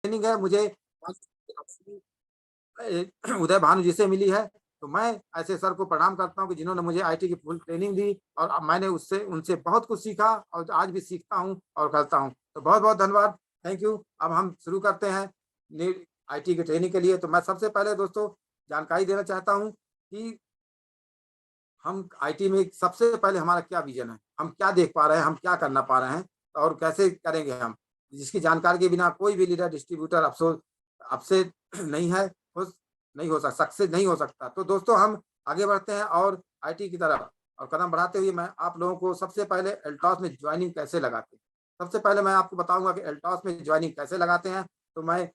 Training है मुझे उदय भानु जी से मिली है, तो मैं ऐसे सर को प्रणाम करता हूँ कि जिन्होंने मुझे आईटी की फुल ट्रेनिंग दी और अब मैंने उससे उनसे बहुत कुछ सीखा और आज भी सीखता हूँ और करता हूँ। तो बहुत-बहुत धन्यवाद, थैंक यू। अब हम शुरू करते हैं नी आईटी की ट्रेनिंग के लिए। तो मैं सबसे पहले दोस्तों जानकारी देना चाहता हूँ कि हम आईटी में सबसे पहले हमारा क्या विज़न है? हम क्या देख पा रहे हैं, हम क्या करना पा रहे हैं और कैसे करेंगे हम? जिसकी जानकारी के बिना कोई भी लीडर, डिस्ट्रीब्यूटर आपसे नहीं है, खुश नहीं हो सक्सेस नहीं हो सकता। तो दोस्तों हम आगे बढ़ते हैं और आईटी की तरफ और कदम बढ़ाते हुए मैं आप लोगों को सबसे पहले एल्टॉस में जॉइनिंग कैसे लगाते हैं? सबसे पहले मैं आपको बताऊँगा कि एल्टॉस में जॉइनिंग कैसे लगाते हैं। तो मैं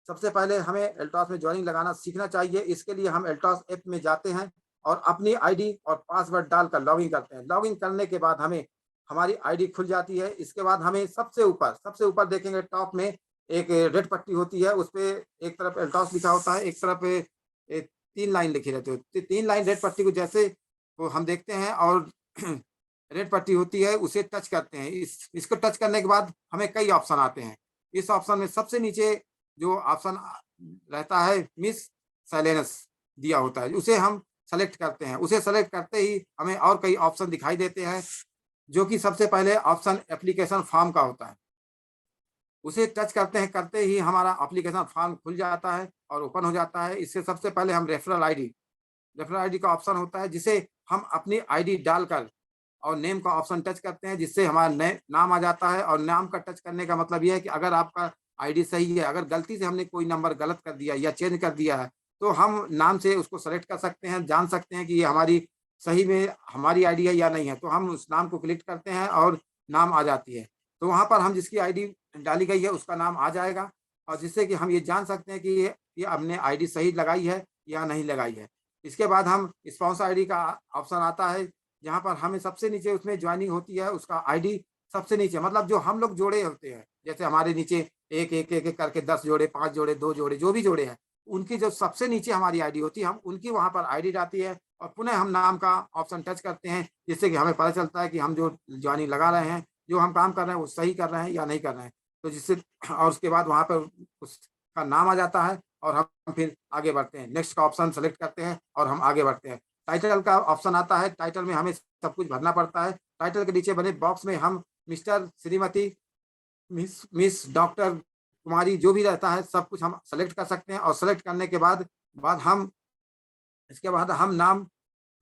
सबसे पहले हमें एल्टॉस में जॉइनिंग लगाना सीखना चाहिए। इसके लिए हम एल्टॉस ऐप में जाते हैं और अपनी आईडी और पासवर्ड डालकर लॉगिन करते हैं। लॉगिन करने के बाद हमें हमारी आईडी खुल जाती है। इसके बाद हमें सबसे ऊपर देखेंगे टॉप में एक रेड पट्टी होती है, उसपे एक तरफ एल्टॉस लिखा होता है, एक तरफ 3 लाइन लिखी रहती है। 3 लाइन रेड पट्टी को जैसे वो हम देखते हैं और रेड पट्टी होती है, उसे टच करते हैं। इसको टच करने के बाद हमें कई ऑप्शन आते हैं। इस ऑप्शन में सबसे नीचे जो ऑप्शन रहता है मिस साइलेंस दिया होता है, उसे हम सेलेक्ट करते हैं। उसे सेलेक्ट करते ही हमें और कई ऑप्शन दिखाई देते हैं, जो कि सबसे पहले ऑप्शन एप्लीकेशन फॉर्म का होता है। उसे टच करते ही हमारा एप्लीकेशन फॉर्म खुल जाता है और ओपन हो जाता है। इससे सबसे पहले हम रेफरल आईडी का ऑप्शन होता है, जिसे हम अपनी आईडी डालकर और नेम का ऑप्शन टच करते हैं, जिससे हमारा नए नाम आ जाता है। और नाम का टच करने का मतलब ये है कि अगर आपका आईडी सही है, अगर गलती से हमने कोई नंबर गलत कर दिया या चेंज कर दिया है, तो हम नाम से उसको सेलेक्ट कर सकते हैं, जान सकते हैं कि ये हमारी सही में हमारी आईडी है या नहीं है। तो हम उस नाम को क्लिक करते हैं और नाम आ जाती है। तो वहाँ पर हम जिसकी आईडी डाली गई है उसका नाम आ जाएगा और जिससे कि हम ये जान सकते हैं कि ये हमने आईडी सही लगाई है या नहीं लगाई है। इसके बाद हम स्पॉन्सर आईडी का ऑप्शन आता है, जहाँ पर हमें सबसे नीचे उसमें जॉइनिंग होती है, उसका आईडी सबसे नीचे मतलब जो हम लोग जोड़े होते हैं, जैसे हमारे नीचे 1 करके 10 जोड़े, 5 जोड़े, 2 जोड़े, जो भी जोड़े हैं, उनकी जो सबसे नीचे हमारी आईडी होती है, हम उनकी वहाँ पर आईडी जाती है और पुनः हम नाम का ऑप्शन टच करते हैं, जिससे कि हमें पता चलता है कि हम जो जॉइनिंग लगा रहे हैं, जो हम काम कर रहे हैं, वो सही कर रहे हैं या नहीं कर रहे हैं। तो जिससे और उसके बाद वहाँ पर उसका नाम आ जाता है और हम फिर आगे बढ़ते हैं। नेक्स्ट का ऑप्शन सेलेक्ट करते हैं और हम आगे बढ़ते हैं। टाइटल का ऑप्शन आता है, टाइटल में हमें सब कुछ भरना पड़ता है। टाइटल के नीचे बने बॉक्स में हम मिस्टर, श्रीमती, मिस, डॉक्टर, कुमारी जो भी रहता है सब कुछ हम सेलेक्ट कर सकते हैं और सेलेक्ट करने के बाद हम इसके बाद हम नाम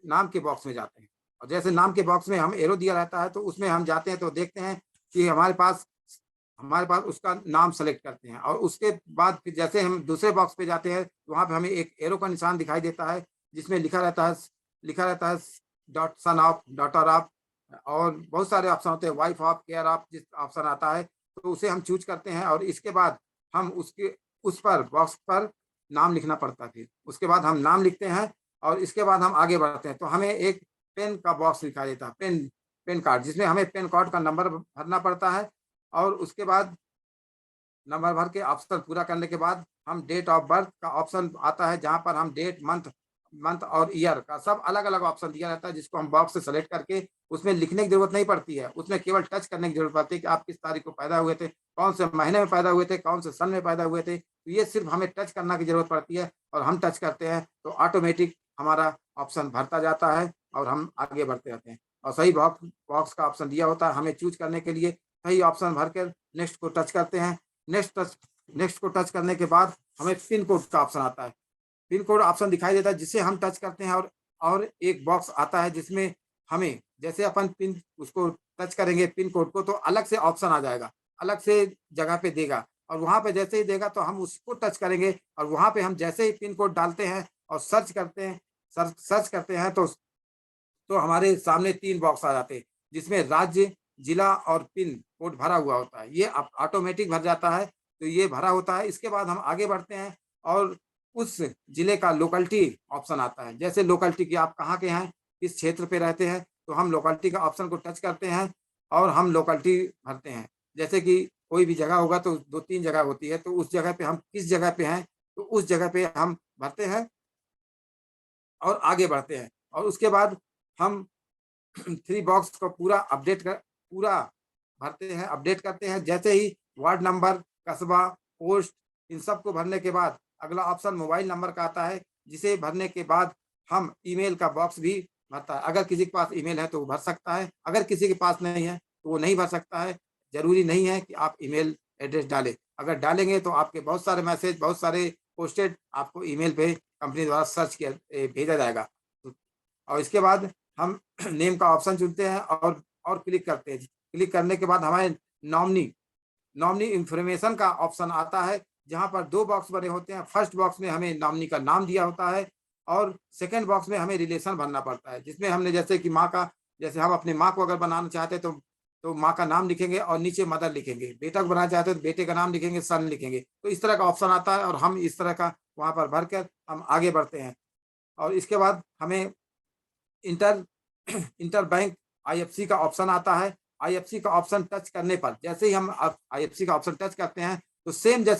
नाम के बॉक्स में जाते हैं और जैसे नाम के बॉक्स में हम एरो दिया रहता है तो उसमें हम जाते हैं तो देखते हैं कि हमारे पास उसका नाम सेलेक्ट करते हैं और उसके बाद फिर जैसे हम दूसरे बॉक्स पे जाते हैं तो वहाँ पे हमें एक एरो का निशान दिखाई देता है, जिसमें लिखा रहता है dot son of, daughter of और बहुत सारे ऑप्शन होते हैं, वाइफ ऑफ, केयर ऑफ जिस ऑप्शन आता है तो उसे हम चूज करते हैं और इसके बाद हम उसके उस पर बॉक्स पर नाम लिखना पड़ता है। फिर उसके बाद हम नाम लिखते हैं और इसके बाद हम आगे बढ़ते हैं तो हमें एक पेन का बॉक्स दिखाई देता है, पेन पेन कार्ड, जिसमें हमें पेन कार्ड का नंबर भरना पड़ता है और उसके बाद नंबर भर के ऑप्शन पूरा करने के बाद हम डेट ऑफ बर्थ का ऑप्शन आता है, जहाँ पर हम डेट, मंथ मंथ और ईयर का सब अलग-अलग ऑप्शन दिया रहता है, जिसको हम बॉक्स से सेलेक्ट करके उसमें लिखने की ज़रूरत नहीं पड़ती है। उसमें केवल टच करने की ज़रूरत पड़ती है कि आप किस तारीख को पैदा हुए थे, कौन से महीने में पैदा हुए थे, कौन से सन में पैदा हुए थे। तो ये सिर्फ़ हमें टच करने की ज़रूरत पड़ती है और हम टच करते हैं तो ऑटोमेटिक हमारा ऑप्शन भरता जाता है और हम आगे बढ़ते रहते हैं। और सही बॉक्स का ऑप्शन दिया होता है, हमें चूज़ करने के लिए सही ऑप्शन भर कर नेक्स्ट को टच करते हैं। नेक्स्ट टच नेक्स्ट को टच करने के बाद हमें पिन कोड का ऑप्शन आता है। पिन कोड ऑप्शन दिखाई देता है, जिसे हम टच करते हैं और एक बॉक्स आता है, जिसमें हमें जैसे अपन पिन उसको टच करेंगे पिन कोड को तो अलग से ऑप्शन आ जाएगा, अलग से जगह पे देगा और वहाँ पे जैसे ही देगा तो हम उसको टच करेंगे और वहाँ पे हम जैसे ही पिन कोड डालते हैं और सर्च करते हैं तो हमारे सामने 3 बॉक्स आ जाते हैं, जिसमें राज्य, जिला और पिन कोड भरा हुआ होता है। ये ऑटोमेटिक भर जाता है, तो ये भरा होता है। इसके बाद हम आगे बढ़ते हैं और उस जिले का लोकेलिटी ऑप्शन आता है। जैसे लोकेलिटी कि आप कहाँ के हैं, किस क्षेत्र पे रहते हैं, तो हम लोकेलिटी का ऑप्शन को टच करते हैं और हम लोकेलिटी भरते हैं। जैसे कि कोई भी जगह होगा तो 2-3 जगह होती है, तो उस जगह पे हम किस जगह पे हैं, तो उस जगह पे हम भरते हैं और आगे बढ़ते हैं और उसके बाद हम 3 बॉक्स को पूरा भरते हैं, अपडेट करते हैं। जैसे ही वार्ड नंबर, कस्बा पोस्ट, इन सबको भरने के बाद अगला ऑप्शन मोबाइल नंबर का आता है, जिसे भरने के बाद हम ईमेल का बॉक्स भी भरता है। अगर किसी के पास ईमेल है तो वो भर सकता है, अगर किसी के पास नहीं है तो वो नहीं भर सकता है। ज़रूरी नहीं है कि आप ईमेल एड्रेस डालें। अगर डालेंगे तो आपके बहुत सारे मैसेज, बहुत सारे पोस्टेड आपको ईमेल पे कंपनी द्वारा सर्च किया भेजा जाएगा। तो और इसके बाद हम नेम का ऑप्शन चुनते हैं और क्लिक करते हैं। क्लिक करने के बाद हमारे नॉमिनी नॉमिनी इन्फॉर्मेशन का ऑप्शन आता है, जहाँ पर 2 बॉक्स बने होते हैं। फर्स्ट बॉक्स में हमें नॉमिनी का नाम दिया होता है और सेकंड बॉक्स में हमें रिलेशन भरना पड़ता है, जिसमें हमने जैसे कि माँ का, जैसे हम अपनी माँ को अगर बनाना चाहते हैं तो माँ का नाम लिखेंगे और नीचे मदर लिखेंगे। बेटा को बनाना चाहते हैं तो बेटे का नाम लिखेंगे, सन लिखेंगे। तो इस तरह का ऑप्शन आता है और हम इस तरह का वहाँ पर भरकर हम आगे बढ़ते हैं। और इसके बाद हमें इंटर इंटर बैंक आईएफसी का ऑप्शन आता है। आईएफसी का ऑप्शन टच करने पर जैसे ही हम आईएफसी का ऑप्शन टच करते हैं तो सेम जैसे